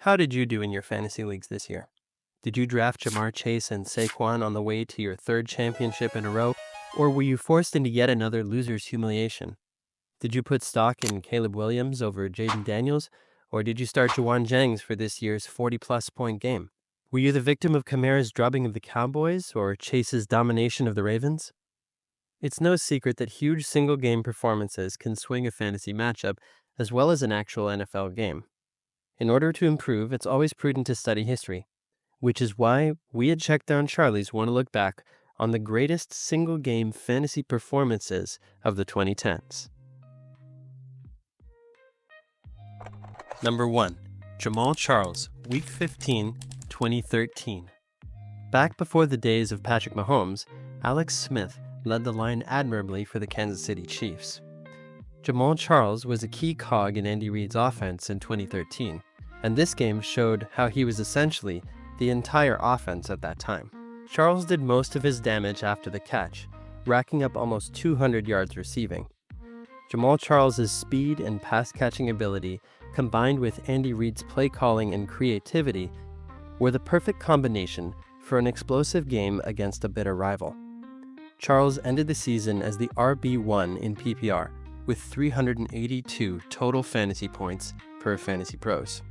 How did you do in your fantasy leagues this year? Did you draft Jamaal Chase and Saquon on the way to your third championship in a row, or were you forced into yet another loser's humiliation? Did you put stock in Caleb Williams over Jaden Daniels, or did you start Juwan Jennings for this year's 40-plus point game? Were you the victim of Kamara's drubbing of the Cowboys or Chase's domination of the Ravens? It's no secret that huge single-game performances can swing a fantasy matchup as well as an actual NFL game. In order to improve, it's always prudent to study history, which is why we at Checkdown Charlies want to look back on the greatest single-game fantasy performances of the 2010s. Number 1. Jamaal Charles, Week 15, 2013. Back before the days of Patrick Mahomes, Alex Smith led the line admirably for the Kansas City Chiefs. Jamaal Charles was a key cog in Andy Reid's offense in 2013, and this game showed how he was essentially the entire offense at that time. Charles did most of his damage after the catch, racking up almost 200 yards receiving. Jamaal Charles' speed and pass-catching ability, combined with Andy Reid's play calling and creativity, were the perfect combination for an explosive game against a bitter rival. Charles ended the season as the RB1 in PPR, with 382 total fantasy points per Fantasy Pros.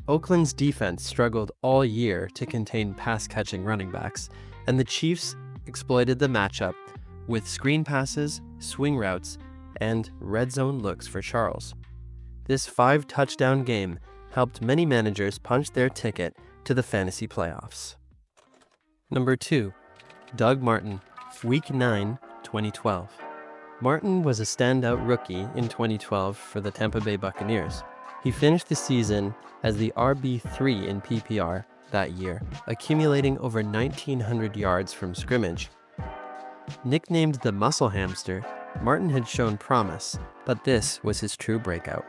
Oakland's defense struggled all year to contain pass-catching running backs, and the Chiefs exploited the matchup with screen passes, swing routes, and red zone looks for Charles. This 5-touchdown game helped many managers punch their ticket to the fantasy playoffs. Number 2. Doug Martin, Week 9, 2012. Martin was a standout rookie in 2012 for the Tampa Bay Buccaneers. He finished the season as the RB3 in PPR that year, accumulating over 1,900 yards from scrimmage. Nicknamed the Muscle Hamster, Martin had shown promise, but this was his true breakout.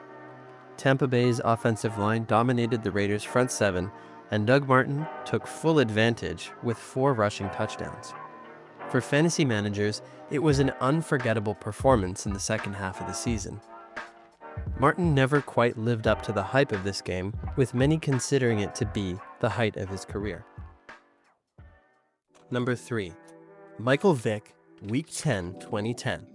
Tampa Bay's offensive line dominated the Raiders' front seven, and Doug Martin took full advantage with 4 rushing touchdowns. For fantasy managers, it was an unforgettable performance in the second half of the season. Martin never quite lived up to the hype of this game, with many considering it to be the height of his career. Number 3. Michael Vick, Week 10, 2010.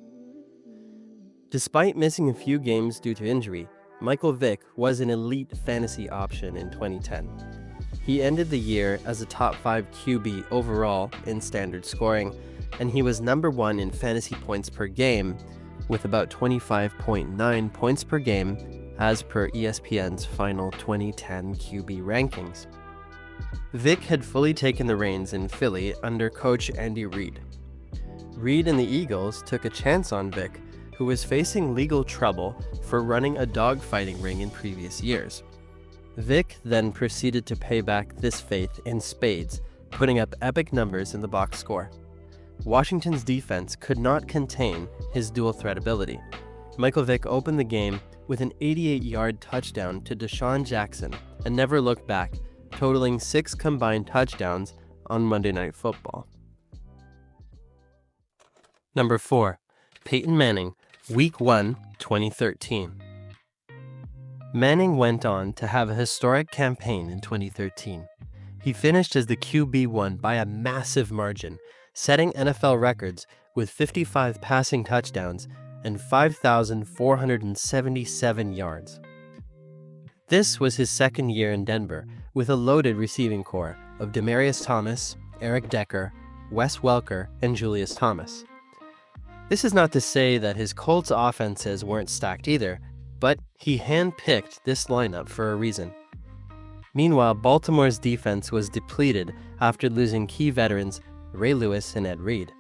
Despite missing a few games due to injury, Michael Vick was an elite fantasy option in 2010. He ended the year as a top 5 QB overall in standard scoring, and he was number 1 in fantasy points per game, with about 25.9 points per game as per ESPN's final 2010 QB rankings. Vick had fully taken the reins in Philly under coach Andy Reid. Reid and the Eagles took a chance on Vick, who was facing legal trouble for running a dogfighting ring in previous years. Vick then proceeded to pay back this faith in spades, putting up epic numbers in the box score. Washington's defense could not contain his dual-threat ability. Michael Vick opened the game with an 88-yard touchdown to Deshaun Jackson and never looked back, totaling 6 combined touchdowns on Monday Night Football. Number 4. Peyton Manning, Week 1, 2013. Manning went on to have a historic campaign in 2013. He finished as the QB1 by a massive margin, setting NFL records with 55 passing touchdowns and 5,477 yards. This was his second year in Denver, with a loaded receiving corps of Demaryius Thomas, Eric Decker, Wes Welker, and Julius Thomas. This is not to say that his Colts offenses weren't stacked either, but he handpicked this lineup for a reason. Meanwhile, Baltimore's defense was depleted after losing key veterans Ray Lewis and Ed Reed.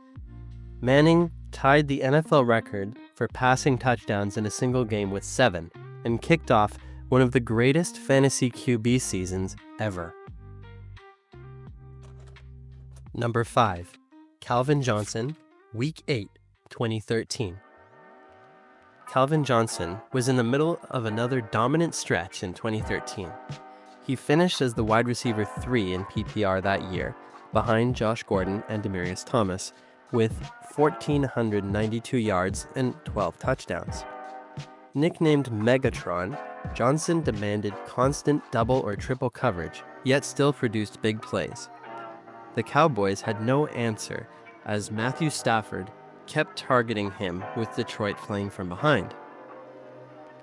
Manning tied the NFL record for passing touchdowns in a single game with 7 and kicked off one of the greatest fantasy QB seasons ever. Number 5. Calvin Johnson, Week 8, 2013. Calvin Johnson was in the middle of another dominant stretch in 2013. He finished as the wide receiver 3 in PPR that year, behind Josh Gordon and Demaryius Thomas, with 1,492 yards and 12 touchdowns. Nicknamed Megatron, Johnson demanded constant double or triple coverage, yet still produced big plays. The Cowboys had no answer as Matthew Stafford kept targeting him with Detroit playing from behind.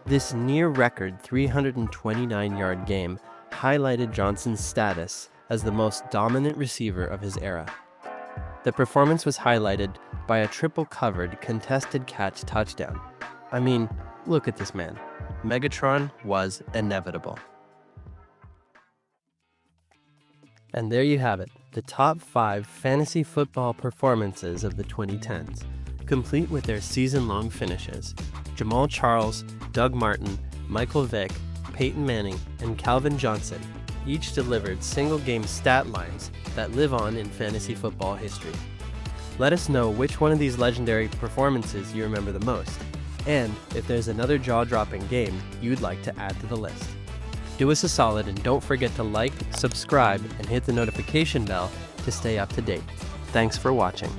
This near-record 329-yard game highlighted Johnson's status as the most dominant receiver of his era. The performance was highlighted by a triple-covered contested catch touchdown. I mean, look at this man. Megatron was inevitable. And there you have it, the top 5 fantasy football performances of the 2010s, complete with their season-long finishes. Jamaal Charles, Doug Martin, Michael Vick, Peyton Manning, and Calvin Johnson each delivered single-game stat lines that live on in fantasy football history. Let us know which one of these legendary performances you remember the most, and if there's another jaw-dropping game you'd like to add to the list. Do us a solid and don't forget to like, subscribe, and hit the notification bell to stay up to date. Thanks for watching.